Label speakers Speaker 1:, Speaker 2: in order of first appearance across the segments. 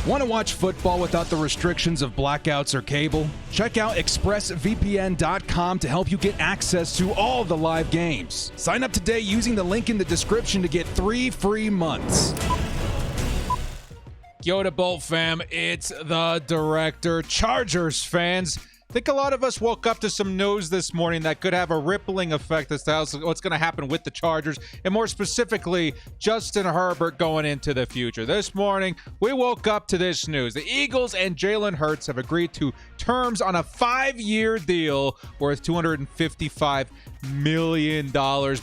Speaker 1: Want to watch football without the restrictions of blackouts or cable? Check out expressvpn.com to help you get access to all the live games. Sign up today using the link in the description to get 3 free months. Yoda Bolt fam, it's the director. Chargers fans, I think a lot of us woke up to some news this morning that could have a rippling effect as to what's going to happen with the Chargers, and more specifically, Justin Herbert going into the future. This morning, we woke up to this news. The Eagles and Jalen Hurts have agreed to terms on a 5-year deal worth $255 million,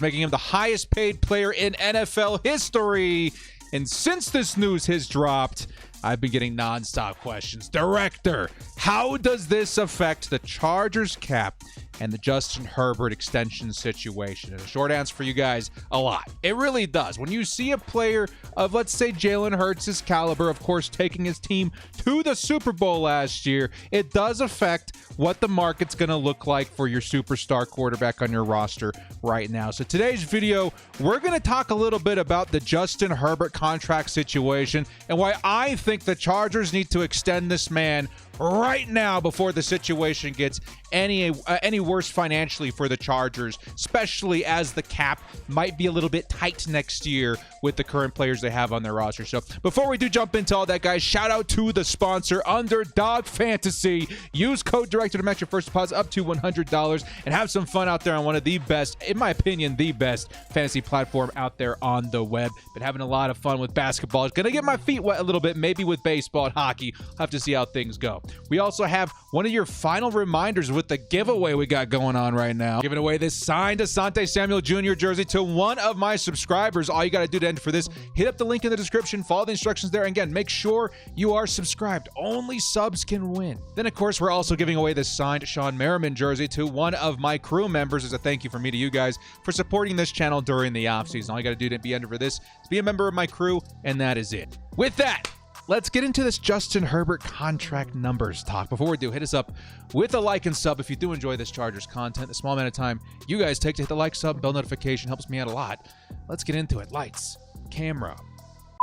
Speaker 1: making him the highest paid player in NFL history. And since this news has dropped, I've been getting nonstop questions. Director, how does this affect the Chargers cap and the Justin Herbert extension situation? And a short answer for you guys, a lot. It really does. When you see a player of, let's say, Jalen Hurts' caliber, of course, taking his team to the Super Bowl last year, it does affect what the market's going to look like for your superstar quarterback on your roster right now. So today's video, we're going to talk a little bit about the Justin Herbert contract situation and why I think the Chargers need to extend this man right now before the situation gets any worse financially for the Chargers, especially as the cap might be a little bit tight next year with the current players they have on their roster. So before we do jump into all that, guys, shout out to the sponsor, Underdog Fantasy. Use code director to match your first deposit up to $100 and have some fun out there on one of the best, in my opinion, the best fantasy platform out there on the web. Been having a lot of fun with basketball. Gonna get my feet wet a little bit, maybe with baseball and hockey. I'll have to see how things go. We also have one of your final reminders with the giveaway we got going on right now. Giving away this signed Asante Samuel Jr. jersey to one of my subscribers. All you got to do to enter for this, hit up the link in the description, follow the instructions there, and again, make sure you are subscribed. Only subs can win. Then, of course, we're also giving away this signed Sean Merriman jersey to one of my crew members as a thank you from me to you guys for supporting this channel during the offseason. All you got to do to be entered for this is be a member of my crew, and that is it. With that, let's get into this Justin Herbert contract numbers talk. Before we do, hit us up with a like and sub if you do enjoy this Chargers content. The small amount of time you guys take to hit the like, sub, bell notification helps me out a lot. Let's get into it. Lights, camera,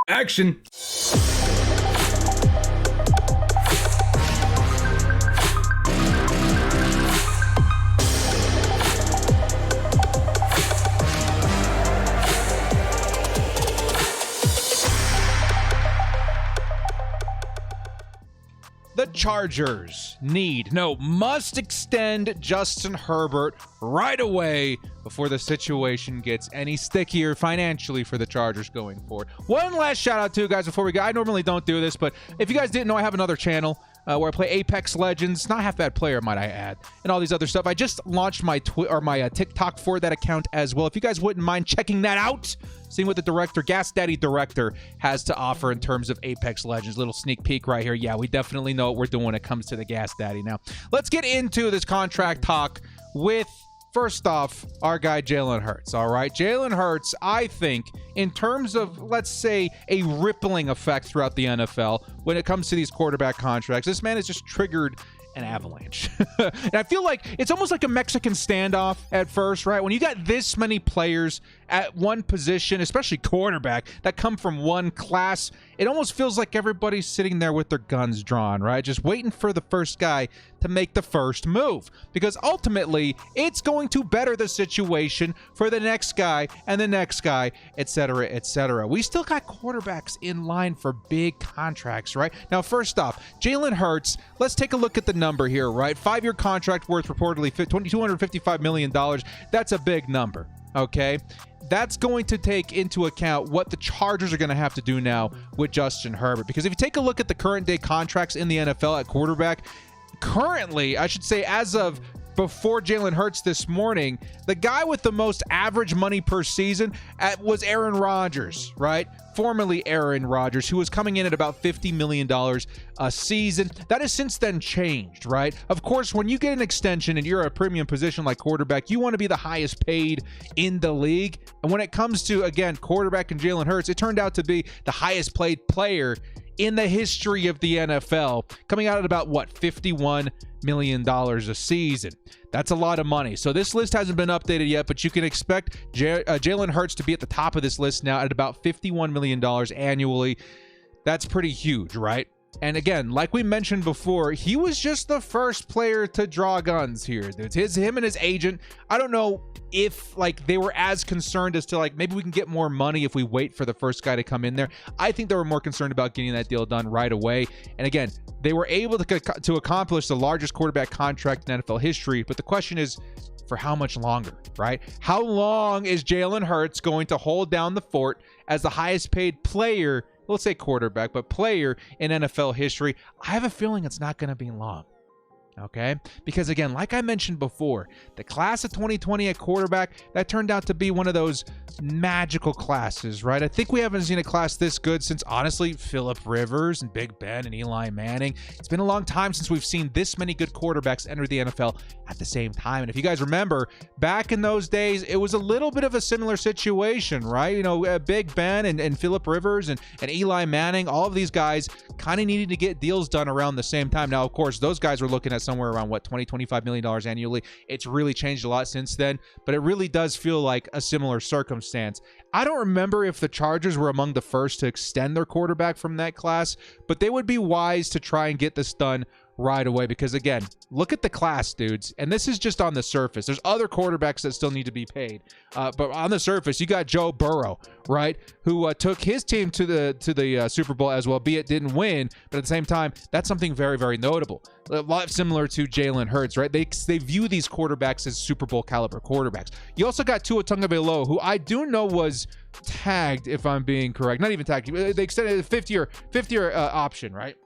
Speaker 1: action. The Chargers must extend Justin Herbert right away before the situation gets any stickier financially for the Chargers going forward. One last shout out to you guys before we go. I normally don't do this, but if you guys didn't know, I have another channel where I play Apex Legends. Not half bad player, might I add, and all these other stuff. I just launched my TikTok for that account as well. If you guys wouldn't mind checking that out, seeing what the Gas Daddy Director has to offer in terms of Apex Legends. Little sneak peek right here. Yeah, we definitely know what we're doing when it comes to the Gas Daddy. Now, let's get into this contract talk with, first off, our guy Jalen Hurts. All right, Jalen Hurts, I think, in terms of, let's say, a rippling effect throughout the NFL when it comes to these quarterback contracts, this man has just triggered an avalanche. And I feel like it's almost like a Mexican standoff at first, right? When you got this many players at one position, especially quarterback, that come from one class, it almost feels like everybody's sitting there with their guns drawn, right? Just waiting for the first guy to make the first move, because ultimately it's going to better the situation for the next guy and the next guy, etc., etc. We still got quarterbacks in line for big contracts, right? Now, first off, Jalen Hurts, let's take a look at the number here, right? 5-year contract worth reportedly $255 million. That's a big number, okay? That's going to take into account what the Chargers are going to have to do now with Justin Herbert. Because if you take a look at the current day contracts in the NFL at quarterback, currently, I should say as of before Jalen Hurts this morning, the guy with the most average money per season was Aaron Rodgers, right? Formerly Aaron Rodgers, who was coming in at about $50 million a season. That has since then changed, right? Of course, when you get an extension and you're a premium position like quarterback, you want to be the highest paid in the league. And when it comes to, again, quarterback and Jalen Hurts, it turned out to be the highest paid player in the history of the NFL, coming out at about, what, $51 million a season. That's a lot of money. So this list hasn't been updated yet, but you can expect Jalen Hurts to be at the top of this list now at about $51 million annually. That's pretty huge, right? And again, like we mentioned before, he was just the first player to draw guns here. It's him and his agent. I don't know if like they were as concerned as to like maybe we can get more money if we wait for the first guy to come in there. I think they were more concerned about getting that deal done right away. And again, they were able to accomplish the largest quarterback contract in NFL history. But the question is, for how much longer, right? How long is Jalen Hurts going to hold down the fort as the highest paid player, let's say quarterback, but player in NFL history? I have a feeling it's not going to be long. Okay, because again, like I mentioned before, the class of 2020 at quarterback, that turned out to be one of those magical classes, right? I think we haven't seen a class this good since, honestly, Phillip Rivers and Big Ben and Eli Manning. It's been a long time since we've seen this many good quarterbacks enter the NFL at the same time. And if you guys remember, back in those days, it was a little bit of a similar situation, right? You know, Big Ben and Phillip Rivers and Eli Manning, all of these guys kind of needed to get deals done around the same time. Now, of course, those guys were looking at somewhere around what, $20-25 million annually. It's really changed a lot since then, but it really does feel like a similar circumstance. I don't remember if the Chargers were among the first to extend their quarterback from that class, but they would be wise to try and get this done right away, because again, look at the class, dudes, and this is just on the surface. There's other quarterbacks that still need to be paid, but on the surface, you got Joe Burrow, right, who took his team to the Super Bowl as well, be it didn't win, but at the same time, that's something very, very notable. A lot similar to Jalen Hurts, right? They view these quarterbacks as Super Bowl caliber quarterbacks. You also got Tua Tagovailoa, who I do know was tagged, if I'm being correct, not even tagged. They extended a fifth year option, right?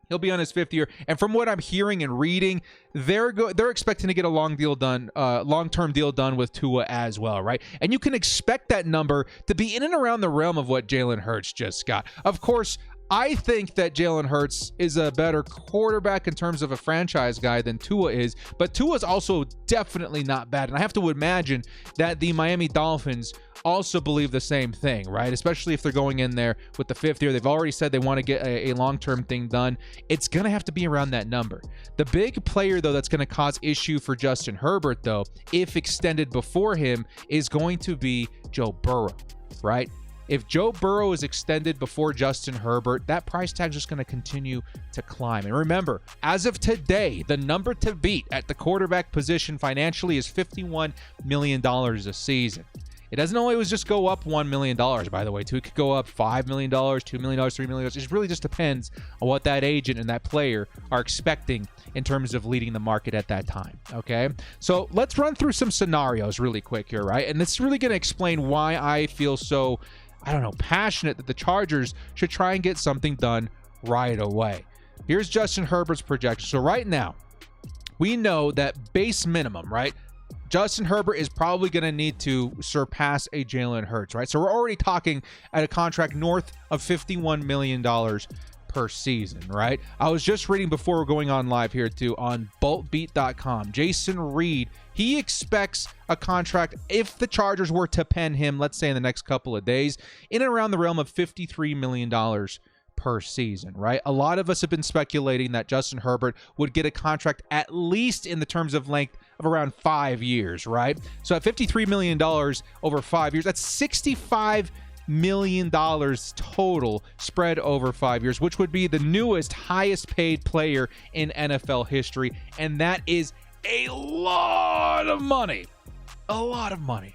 Speaker 1: He'll be on his fifth year, and from what I'm hearing and reading, they're expecting to get a long-term deal done with Tua as well, right? And you can expect that number to be in and around the realm of what Jalen Hurts just got. Of course, I think that Jalen Hurts is a better quarterback in terms of a franchise guy than Tua is, but Tua's also definitely not bad. And I have to imagine that the Miami Dolphins also believe the same thing, right? Especially if they're going in there with the fifth year. They've already said they want to get a long-term thing done. It's going to have to be around that number. The big player, though, that's going to cause issue for Justin Herbert, though, if extended before him, is going to be Joe Burrow, right? If Joe Burrow is extended before Justin Herbert, that price tag is just going to continue to climb. And remember, as of today, the number to beat at the quarterback position financially is $51 million a season. It doesn't always just go up $1 million, by the way, too. It could go up $5 million, $2 million, $3 million. It really just depends on what that agent and that player are expecting in terms of leading the market at that time, okay? So let's run through some scenarios really quick here, right? And this is really going to explain why I feel so, passionate that the Chargers should try and get something done right away. Here's Justin Herbert's projection. So right now, we know that base minimum, right? Justin Herbert is probably going to need to surpass a Jalen Hurts, right? So we're already talking at a contract north of $51 million per season, right? I was just reading before we're going on live here too on boltbeat.com. Jason Reed, he expects a contract, if the Chargers were to pen him, let's say in the next couple of days, in and around the realm of $53 million per season, right? A lot of us have been speculating that Justin Herbert would get a contract at least in the terms of length of around 5 years, right? So at $53 million over 5 years, that's $65 million total spread over 5 years, which would be the newest, highest paid player in NFL history. And that is a lot of money. A lot of money.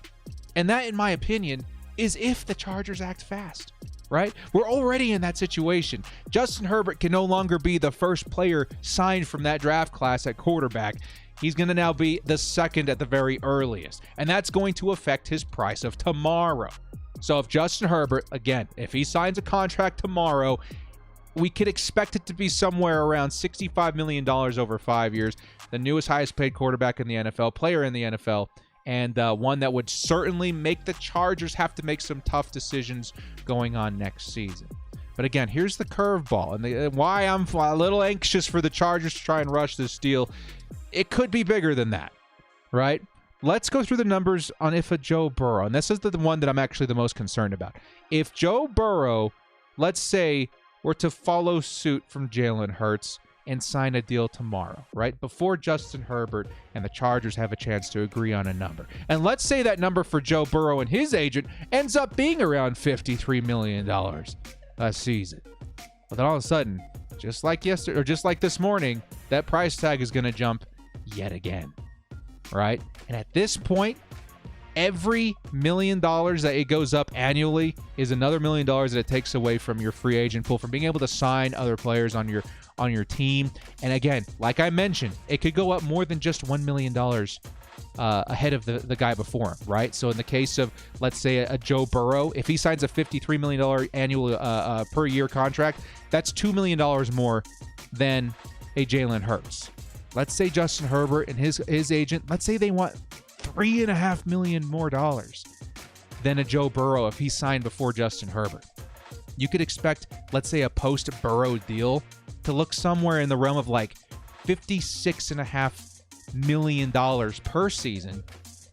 Speaker 1: And that, in my opinion, is if the Chargers act fast, right? We're already in that situation. Justin Herbert can no longer be the first player signed from that draft class at quarterback. He's going to now be the second at the very earliest. And that's going to affect his price of tomorrow. So if Justin Herbert, again, if he signs a contract tomorrow, we could expect it to be somewhere around $65 million over 5 years, the newest highest paid quarterback in the NFL, player in the NFL, and one that would certainly make the Chargers have to make some tough decisions going on next season. But again, here's the curveball, and why I'm a little anxious for the Chargers to try and rush this deal. It could be bigger than that, right? Let's go through the numbers on if a Joe Burrow, and this is the one that I'm actually the most concerned about. If Joe Burrow, let's say, were to follow suit from Jalen Hurts and sign a deal tomorrow, right? Before Justin Herbert and the Chargers have a chance to agree on a number. And let's say that number for Joe Burrow and his agent ends up being around $53 million a season. But then all of a sudden, just like yesterday or just like this morning, that price tag is going to jump yet again, right? And at this point, every $1 million that it goes up annually is another $1 million that it takes away from your free agent pool, from being able to sign other players on your team. And again, like I mentioned, it could go up more than just $1 million ahead of the guy before him, right? So in the case of, let's say, a Joe Burrow, if he signs a $53 million annual per year contract, that's $2 million more than a Jalen Hurts. Let's say Justin Herbert and his agent, let's say they want $3.5 million more than a Joe Burrow if he signed before Justin Herbert. You could expect, let's say, a post-Burrow deal to look somewhere in the realm of like $56.5 million per season,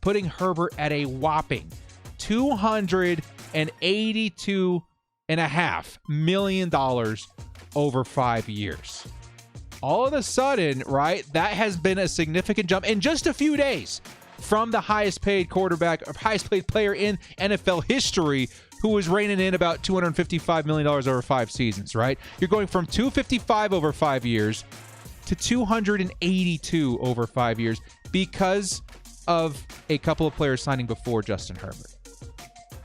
Speaker 1: putting Herbert at a whopping $282.5 million over 5 years. All of a sudden, right, that has been a significant jump in just a few days from the highest paid quarterback or highest paid player in NFL history, who was reining in about $255 million over 5 seasons, right? You're going from $255 over 5 years to $282 over 5 years because of a couple of players signing before Justin Herbert.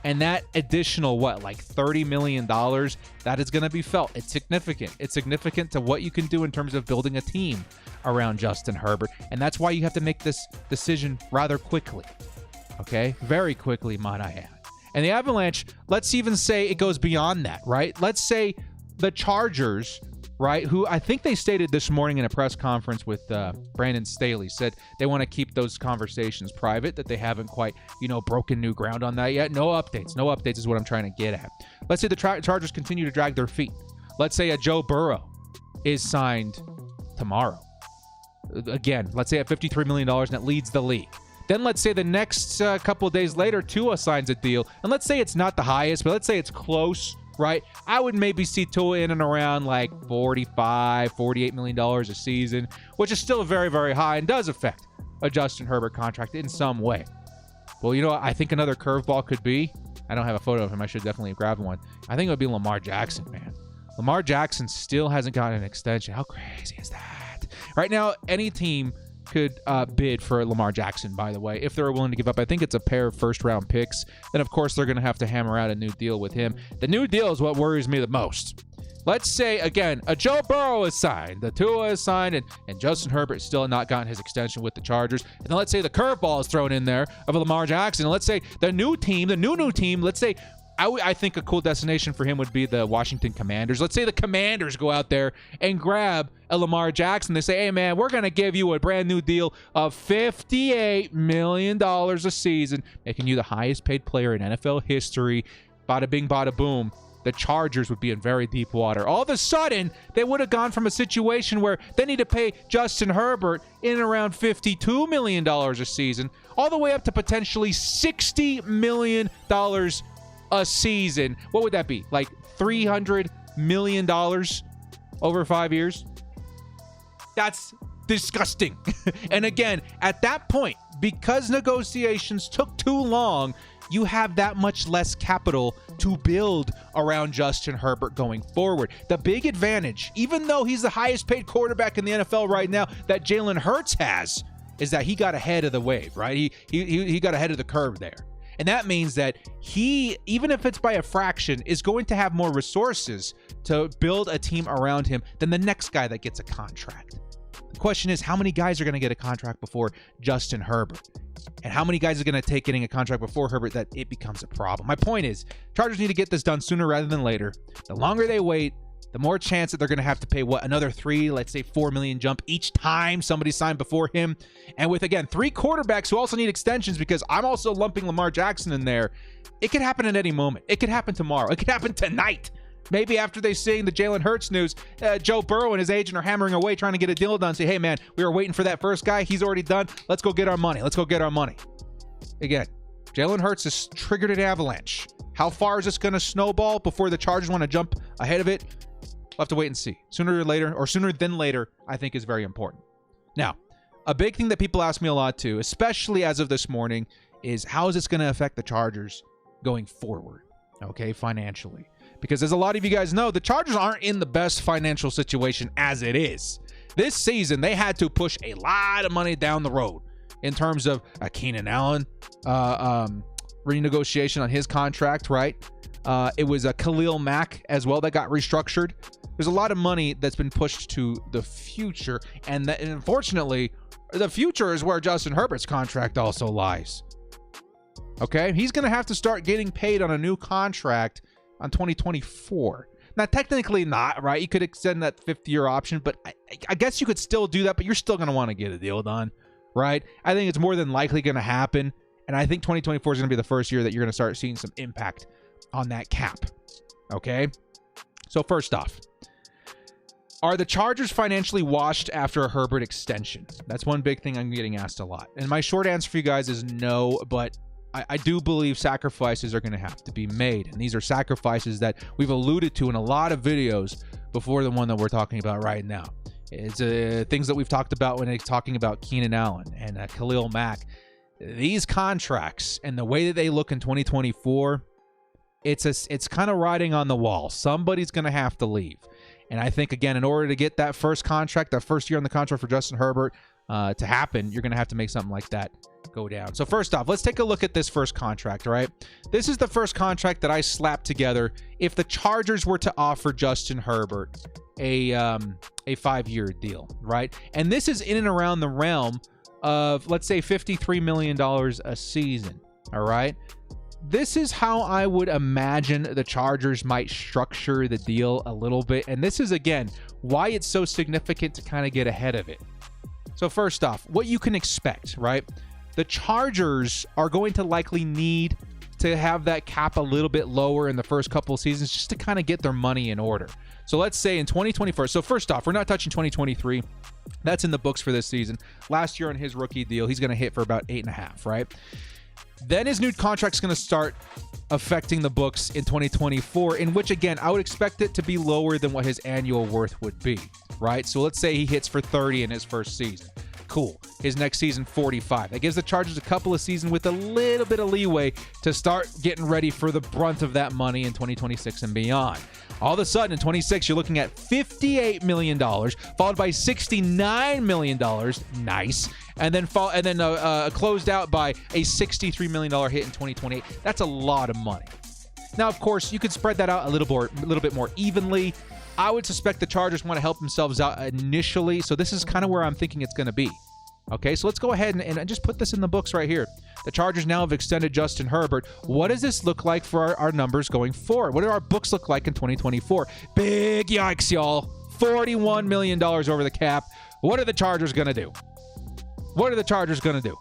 Speaker 1: And that additional, $30 million, that is going to be felt. It's significant. It's significant to what you can do in terms of building a team around Justin Herbert. And that's why you have to make this decision rather quickly. Okay? Very quickly, might I add. And the Avalanche, let's even say it goes beyond that, right? Let's say the Chargers, right, who I think they stated this morning in a press conference with Brandon Staley, said they want to keep those conversations private, that they haven't quite, broken new ground on that yet. No updates. No updates is what I'm trying to get at. Let's say the Chargers continue to drag their feet. Let's say a Joe Burrow is signed tomorrow. Again, let's say at $53 million, and it leads the league. Then let's say the next couple of days later, Tua signs a deal. And let's say it's not the highest, but let's say it's close, right? I would maybe see Tua in and around like $45, $48 million a season, which is still very, very high and does affect a Justin Herbert contract in some way. Well, I think another curveball could be, I don't have a photo of him. I should definitely grab one. I think it would be Lamar Jackson, man. Lamar Jackson still hasn't gotten an extension. How crazy is that? Right now, any team could bid for Lamar Jackson, by the way, if they're willing to give up. I think it's a pair of first-round picks. Then, of course, they're going to have to hammer out a new deal with him. The new deal is what worries me the most. Let's say, again, a Joe Burrow is signed, the Tua is signed, and Justin Herbert still not gotten his extension with the Chargers. And then let's say the curveball is thrown in there of Lamar Jackson. And let's say the new team, let's say, I think a cool destination for him would be the Washington Commanders. Let's say the Commanders go out there and grab a Lamar Jackson. They say, hey, man, we're going to give you a brand new deal of $58 million a season, making you the highest paid player in NFL history. Bada bing, bada boom. The Chargers would be in very deep water. All of a sudden, they would have gone from a situation where they need to pay Justin Herbert in around $52 million a season, all the way up to potentially $60 million a season. What would that be? Like $300 million over 5 years? That's disgusting. And again, at that point, because negotiations took too long, you have that much less capital to build around Justin Herbert going forward. The big advantage, even though he's the highest paid quarterback in the NFL right now, that Jalen Hurts has, is that he got ahead of the wave, right? He got ahead of the curve there. And that means that he, even if it's by a fraction, is going to have more resources to build a team around him than the next guy that gets a contract. The question is, how many guys are going to get a contract before Justin Herbert? And how many guys are going to take getting a contract before Herbert that it becomes a problem? My point is, Chargers need to get this done sooner rather than later. The longer they wait, the more chance that they're going to have to pay, another let's say $4 million jump each time somebody signed before him. And with, again, 3 quarterbacks who also need extensions, because I'm also lumping Lamar Jackson in there, it could happen at any moment. It could happen tomorrow. It could happen tonight. Maybe after they seeing the Jalen Hurts news, Joe Burrow and his agent are hammering away trying to get a deal done. Say, hey, man, we were waiting for that first guy. He's already done. Let's go get our money. Let's go get our money. Again, Jalen Hurts has triggered an avalanche. How far is this going to snowball before the Chargers want to jump ahead of it? We'll have to wait and see. Sooner than later, I think is very important. Now, a big thing that people ask me a lot too, especially as of this morning, is how is this going to affect the Chargers going forward, okay, financially? Because as a lot of you guys know, the Chargers aren't in the best financial situation as it is. This season, they had to push a lot of money down the road in terms of Keenan Allen renegotiation on his contract, right? It was a Khalil Mack as well that got restructured. There's a lot of money that's been pushed to the future, and unfortunately, the future is where Justin Herbert's contract also lies. Okay? He's going to have to start getting paid on a new contract on 2024. Now, technically not, right? You could extend that 5th-year option, but I guess you could still do that, but you're still going to want to get a deal done, right? I think it's more than likely going to happen, and I think 2024 is going to be the first year that you're going to start seeing some impact on that cap, okay? So first off, are the Chargers financially washed after a Herbert extension? That's one big thing I'm getting asked a lot. And my short answer for you guys is no, but I do believe sacrifices are going to have to be made. And these are sacrifices that we've alluded to in a lot of videos before the one that we're talking about right now. It's things that we've talked about when talking about Keenan Allen and Khalil Mack. These contracts and the way that they look in 2024, it's kind of riding on the wall. Somebody's going to have to leave. And I think, again, in order to get that first contract, that first year on the contract for Justin Herbert to happen, you're going to have to make something like that go down. So first off, let's take a look at this first contract, all right? This is the first contract that I slapped together if the Chargers were to offer Justin Herbert a 5-year deal, right? And this is in and around the realm of, let's say, $53 million a season, all right? This is how I would imagine the Chargers might structure the deal a little bit. And this is, again, why it's so significant to kind of get ahead of it. So first off, what you can expect, right? The Chargers are going to likely need to have that cap a little bit lower in the first couple of seasons just to kind of get their money in order. So let's say in 2024. So first off, we're not touching 2023. That's in the books for this season. Last year on his rookie deal, he's going to hit for about 8.5, right? Then his new contract's going to start affecting the books in 2024, in which, again, I would expect it to be lower than what his annual worth would be, right? So let's say he hits for 30 in his first season. Cool. His next season, 45. That gives the Chargers a couple of seasons with a little bit of leeway to start getting ready for the brunt of that money in 2026 and beyond. All of a sudden, in 26, you're looking at $58 million, followed by $69 million. Nice. And then closed out by a $63 million hit in 2028. That's a lot of money. Now, of course, you could spread that out a little bit more evenly. I would suspect the Chargers want to help themselves out initially, so this is kind of where I'm thinking it's going to be. Okay, so let's go ahead and just put this in the books right here. The Chargers now have extended Justin Herbert. What does this look like for our numbers going forward? What do our books look like in 2024? Big yikes, y'all. $41 million over the cap. What are the Chargers going to do? What are the Chargers going to do?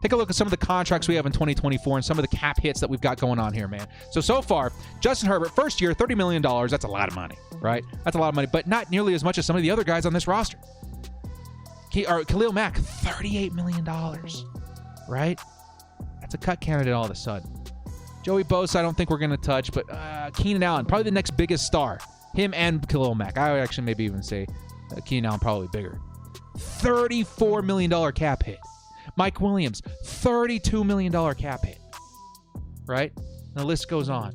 Speaker 1: Take a look at some of the contracts we have in 2024 and some of the cap hits that we've got going on here, man. So far, Justin Herbert, first year, $30 million. That's a lot of money, right? That's a lot of money, but not nearly as much as some of the other guys on this roster. Khalil Mack, $38 million, right? That's a cut candidate all of a sudden. Joey Bosa, I don't think we're going to touch, but Keenan Allen, probably the next biggest star. Him and Khalil Mack. I would actually maybe even say Keenan Allen probably bigger. $34 million cap hit. Mike Williams, $32 million cap hit. Right? And the list goes on.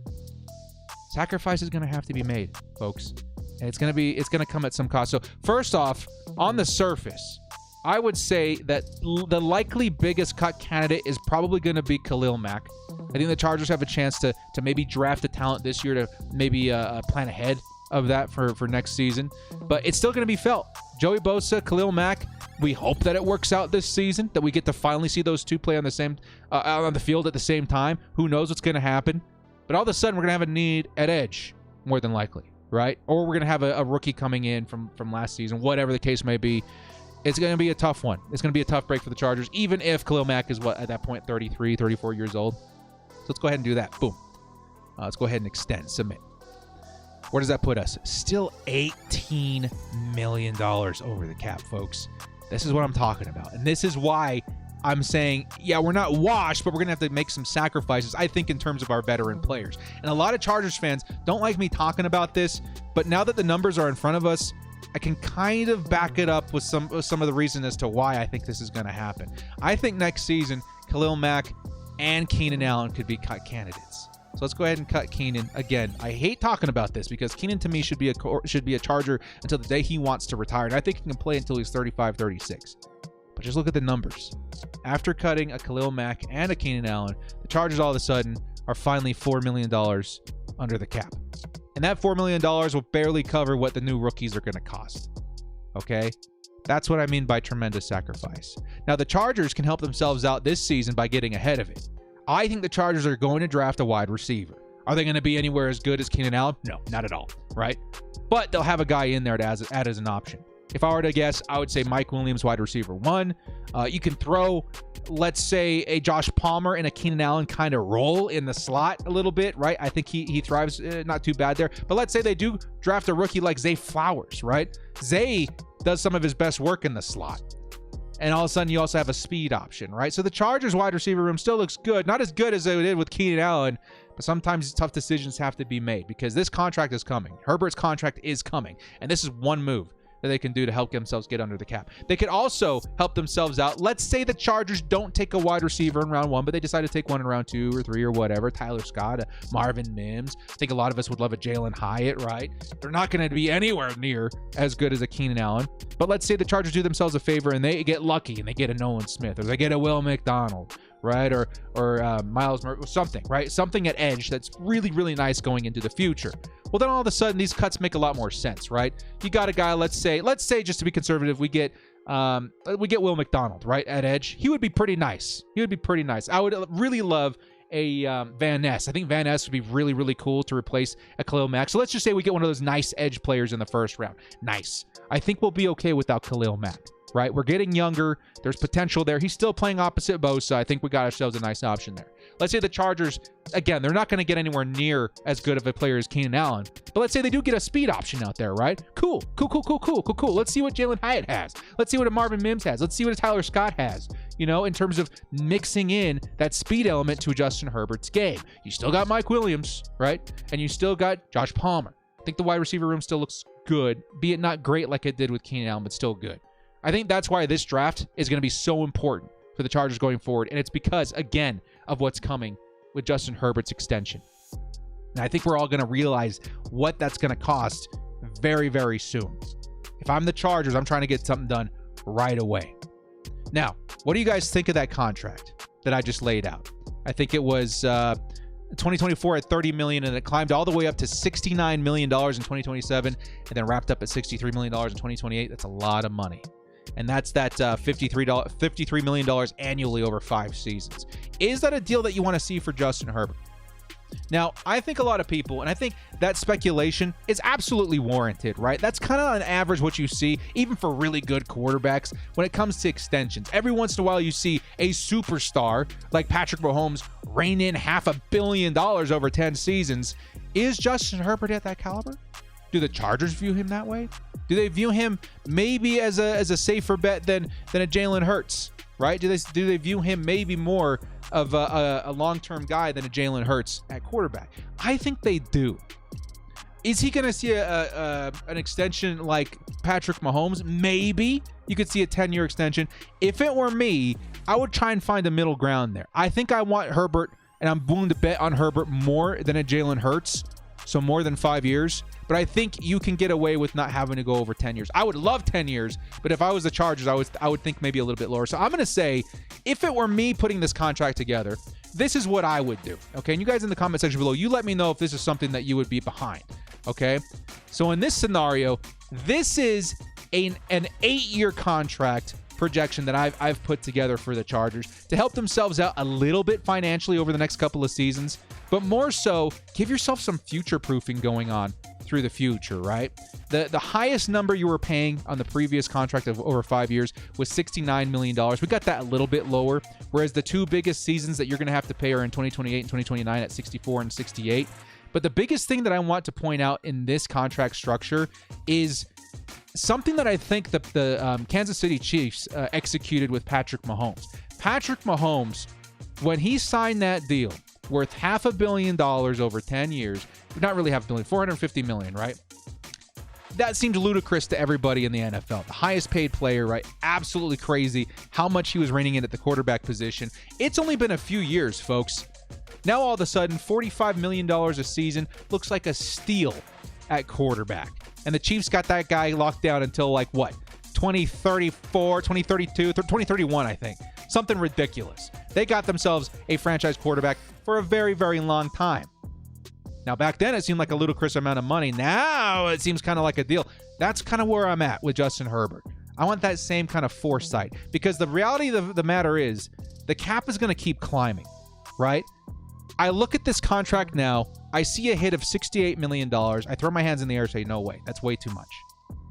Speaker 1: Sacrifice is going to have to be made, folks. And it's going to come at some cost. So first off, on the surface, I would say that the likely biggest cut candidate is probably going to be Khalil Mack. I think the Chargers have a chance to maybe draft a talent this year to maybe plan ahead of that for next season. But it's still going to be felt. Joey Bosa, Khalil Mack, we hope that it works out this season, that we get to finally see those two play on the same on the field at the same time. Who knows what's going to happen? But all of a sudden, we're going to have a need at edge, more than likely, right? Or we're going to have a rookie coming in from last season, whatever the case may be. It's going to be a tough one. It's going to be a tough break for the Chargers, even if Khalil Mack is, at that point, 33, 34 years old. So let's go ahead and do that. Boom. Let's go ahead and extend, submit. Where does that put us? Still $18 million over the cap, folks. This is what I'm talking about. And this is why I'm saying, yeah, we're not washed, but we're going to have to make some sacrifices, I think, in terms of our veteran players. And a lot of Chargers fans don't like me talking about this, but now that the numbers are in front of us, I can kind of back it up with some of the reason as to why I think this is going to happen. I think next season, Khalil Mack and Keenan Allen could be cut candidates. So let's go ahead and cut Keenan. Again, I hate talking about this because Keenan to me should be a Charger until the day he wants to retire. And I think he can play until he's 35, 36. But just look at the numbers. After cutting a Khalil Mack and a Keenan Allen, the Chargers all of a sudden are finally $4 million under the cap. And that $4 million will barely cover what the new rookies are going to cost. Okay? That's what I mean by tremendous sacrifice. Now, the Chargers can help themselves out this season by getting ahead of it. I think the Chargers are going to draft a wide receiver. Are they going to be anywhere as good as Keenan Allen? No, not at all, right? But they'll have a guy in there to add as an option. If I were to guess, I would say Mike Williams, wide receiver 1. You can throw, let's say, a Josh Palmer and a Keenan Allen kind of role in the slot a little bit, right? I think he thrives not too bad there. But let's say they do draft a rookie like Zay Flowers, right? Zay does some of his best work in the slot. And all of a sudden, you also have a speed option, right? So the Chargers wide receiver room still looks good. Not as good as they did with Keenan Allen, but sometimes tough decisions have to be made because this contract is coming. Herbert's contract is coming. And this is one move that they can do to help themselves get under the cap. They could also help themselves out. Let's say the Chargers don't take a wide receiver in round 1, but they decide to take one in round 2 or 3 or whatever. Tyler Scott, Marvin Mims. I think a lot of us would love a Jalen Hyatt, right? They're not going to be anywhere near as good as a Keenan Allen. But let's say the Chargers do themselves a favor and they get lucky and they get a Nolan Smith or they get a Will McDonald, right? Or Miles Murray, something, right? Something at edge that's really, really nice going into the future. Well, then all of a sudden these cuts make a lot more sense, right? You got a guy, let's say just to be conservative, we get Will McDonald, right, at edge. He would be pretty nice. I would really love a Van Ness. I think Van Ness would be really, really cool to replace a Khalil Mack. So let's just say we get one of those nice edge players in the first round. Nice. I think we'll be okay without Khalil Mack. Right? We're getting younger. There's potential there. He's still playing opposite Bosa. I think we got ourselves a nice option there. Let's say the Chargers, again, they're not going to get anywhere near as good of a player as Keenan Allen. But let's say they do get a speed option out there, right? Cool. Let's see what Jalen Hyatt has. Let's see what a Marvin Mims has. Let's see what a Tyler Scott has, in terms of mixing in that speed element to Justin Herbert's game. You still got Mike Williams, right? And you still got Josh Palmer. I think the wide receiver room still looks good, be it not great like it did with Keenan Allen, but still good. I think that's why this draft is going to be so important for the Chargers going forward. And it's because, again, of what's coming with Justin Herbert's extension. And I think we're all going to realize what that's going to cost very, very soon. If I'm the Chargers, I'm trying to get something done right away. Now, what do you guys think of that contract that I just laid out? I think it was 2024 at $30 million, and it climbed all the way up to $69 million in 2027, and then wrapped up at $63 million in 2028. That's a lot of money. And that's that $53 million annually over 5 seasons. Is that a deal that you want to see for Justin Herbert? Now, I think a lot of people, and I think that speculation is absolutely warranted, right? That's kind of on average what you see, even for really good quarterbacks, when it comes to extensions. Every once in a while, you see a superstar like Patrick Mahomes rein in $500 million over 10 seasons. Is Justin Herbert at that caliber? Do the Chargers view him that way? Do they view him maybe as a safer bet than a Jalen Hurts, right? Do they view him maybe more of a long-term guy than a Jalen Hurts at quarterback? I think they do. Is he going to see an extension like Patrick Mahomes? Maybe. You could see a 10-year extension. If it were me, I would try and find a middle ground there. I think I want Herbert, and I'm willing to bet on Herbert more than a Jalen Hurts, so more than 5 years. But I think you can get away with not having to go over 10 years. I would love 10 years, but if I was the Chargers, I would think maybe a little bit lower. So I'm going to say, if it were me putting this contract together, this is what I would do. Okay, and you guys in the comment section below, you let me know if this is something that you would be behind. Okay, so in this scenario, this is an 8-year contract projection that I've put together for the Chargers to help themselves out a little bit financially over the next couple of seasons, but more so, give yourself some future proofing going on through the future, right? The highest number you were paying on the previous contract of over 5 years was $69 million. We got that a little bit lower, whereas the 2 biggest seasons that you're going to have to pay are in 2028 and 2029 at 64 and 68. But the biggest thing that I want to point out in this contract structure is something that I think the Kansas City Chiefs executed with Patrick Mahomes. Patrick Mahomes, when he signed that deal worth $500 million over 10 years, not really $500 million, $450 million, right? That seemed ludicrous to everybody in the NFL. The highest paid player, right? Absolutely crazy how much he was reining in at the quarterback position. It's only been a few years, folks. Now all of a sudden, $45 million a season looks like a steal at quarterback. And the Chiefs got that guy locked down until 2034, 2032, 2031, I think. Something ridiculous. They got themselves a franchise quarterback for a very, very long time. Now, back then, it seemed like a ludicrous amount of money. Now, it seems kind of like a deal. That's kind of where I'm at with Justin Herbert. I want that same kind of foresight, because the reality of the matter is the cap is going to keep climbing, right? I look at this contract now. I see a hit of $68 million. I throw my hands in the air and say, no way. That's way too much,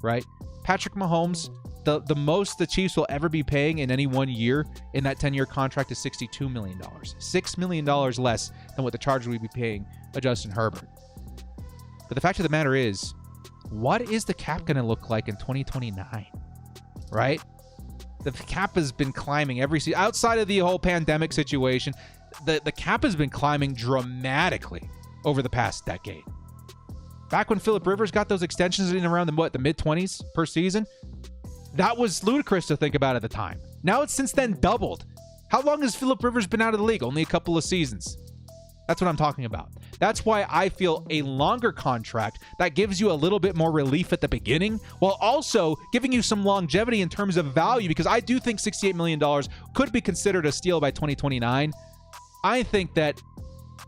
Speaker 1: right? Patrick Mahomes, the most the Chiefs will ever be paying in any 1 year in that 10-year contract is $62 million. $6 million less than what the Chargers would be paying a Justin Herbert. But the fact of the matter is, what is the cap going to look like in 2029, right? The cap has been climbing every season. Outside of the whole pandemic situation, the cap has been climbing dramatically over the past decade. Back when Phillip Rivers got those extensions in around the mid-20s per season, that was ludicrous to think about at the time. Now it's since then doubled. How long has Phillip Rivers been out of the league? Only a couple of seasons. That's what I'm talking about. That's why I feel a longer contract that gives you a little bit more relief at the beginning, while also giving you some longevity in terms of value, because I do think $68 million could be considered a steal by 2029. I think that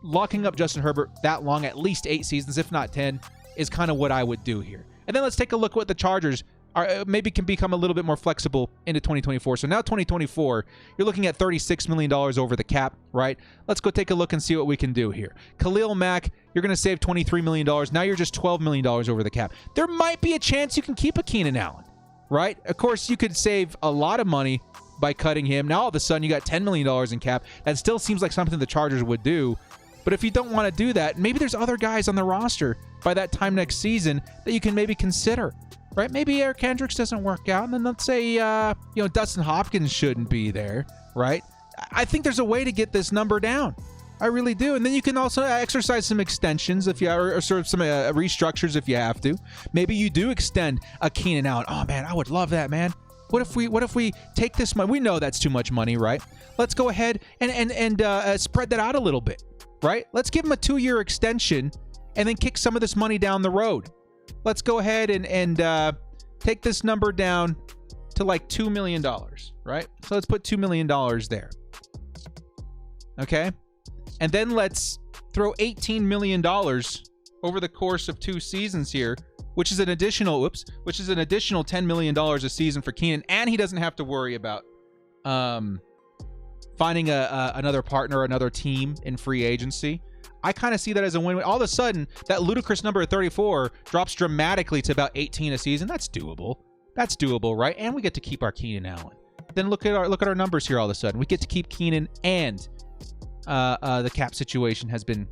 Speaker 1: locking up Justin Herbert that long, at least 8 seasons, if not 10, is kind of what I would do here. And then let's take a look at what the Chargers are, maybe can become a little bit more flexible into 2024. So now 2024, you're looking at $36 million over the cap, right? Let's go take a look and see what we can do here. Khalil Mack, you're going to save $23 million. Now you're just $12 million over the cap. There might be a chance you can keep a Keenan Allen, right? Of course, you could save a lot of money by cutting him. Now all of a sudden you got $10 million in cap. That still seems like something the Chargers would do. But if you don't want to do that, maybe there's other guys on the roster by that time next season that you can maybe consider, right? Maybe Eric Kendricks doesn't work out, and then let's say, Dustin Hopkins shouldn't be there, right? I think there's a way to get this number down. I really do. And then you can also exercise some extensions if you or sort of some restructures if you have to. Maybe you do extend a Keenan Allen. Oh man, I would love that, man. What if we take this money? We know that's too much money, right? Let's go ahead and spread that out a little bit, right? Let's give him a 2-year extension and then kick some of this money down the road. Let's go ahead and take this number down to like $2 million, right? So let's put $2 million there. Okay? And then let's throw $18 million over the course of 2 seasons here, which is an additional $10 million a season for Keenan, and he doesn't have to worry about finding another partner, another team in free agency. I kind of see that as a win-win. All of a sudden, that ludicrous number of 34 drops dramatically to about 18 a season. That's doable. That's doable, right? And we get to keep our Keenan Allen. Then look at our numbers here. All of a sudden, we get to keep Keenan, and the cap situation has been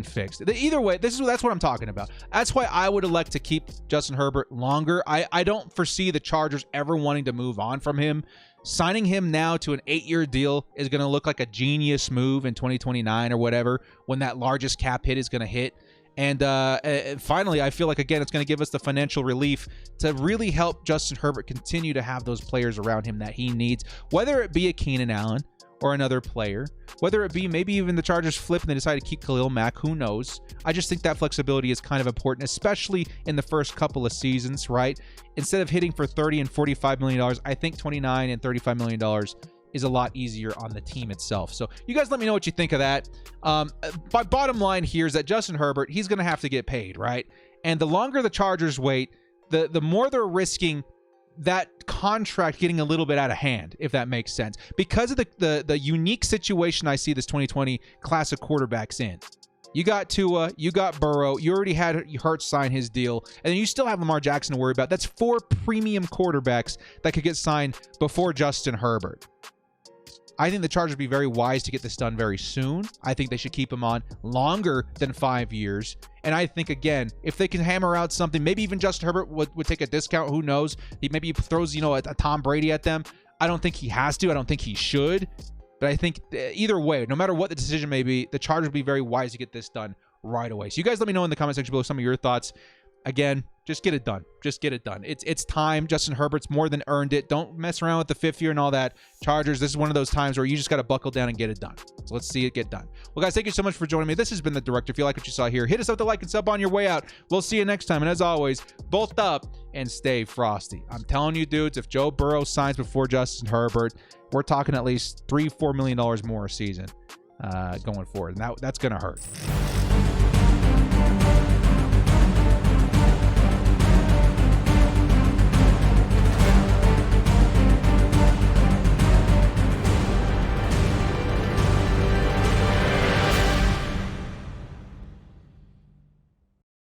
Speaker 1: fixed. Either way, that's what I'm talking about. That's why I would elect to keep Justin Herbert longer. I don't foresee the Chargers ever wanting to move on from him. Signing him now to an 8-year deal is going to look like a genius move in 2029 or whatever, when that largest cap hit is going to hit. And finally, I feel like, again, it's going to give us the financial relief to really help Justin Herbert continue to have those players around him that he needs, whether it be a Keenan Allen or another player, whether it be maybe even the Chargers flip and they decide to keep Khalil Mack, who knows? I just think that flexibility is kind of important, especially in the first couple of seasons, right? Instead of hitting for $30 and $45 million, I think $29 and $35 million is a lot easier on the team itself. So you guys let me know what you think of that. My bottom line here is that Justin Herbert, he's going to have to get paid, right? And the longer the Chargers wait, the more they're risking that contract getting a little bit out of hand, if that makes sense, because of the unique situation I see this 2020 class of quarterbacks in. You got Tua, you got Burrow, you already had Hurts sign his deal, and then you still have Lamar Jackson to worry about. That's 4 premium quarterbacks that could get signed before Justin Herbert. I think the Chargers would be very wise to get this done very soon. I think they should keep him on longer than 5 years. And I think, again, if they can hammer out something, maybe even Justin Herbert would take a discount. Who knows? Maybe he throws, a Tom Brady at them. I don't think he has to. I don't think he should. But I think either way, no matter what the decision may be, the Chargers would be very wise to get this done right away. So you guys let me know in the comment section below some of your thoughts. Again, Just get it done. Just get it done. It's time. Justin Herbert's more than earned it. Don't mess around with the 5th year and all that. Chargers, this is one of those times where you just got to buckle down and get it done. So let's see it get done. Well, guys, thank you so much for joining me. This has been The Director. If you like what you saw here, hit us up with a like and sub on your way out. We'll see you next time. And as always, bolt up and stay frosty. I'm telling you, dudes, if Joe Burrow signs before Justin Herbert, we're talking at least $3-4 million more a season going forward. And that's going to hurt.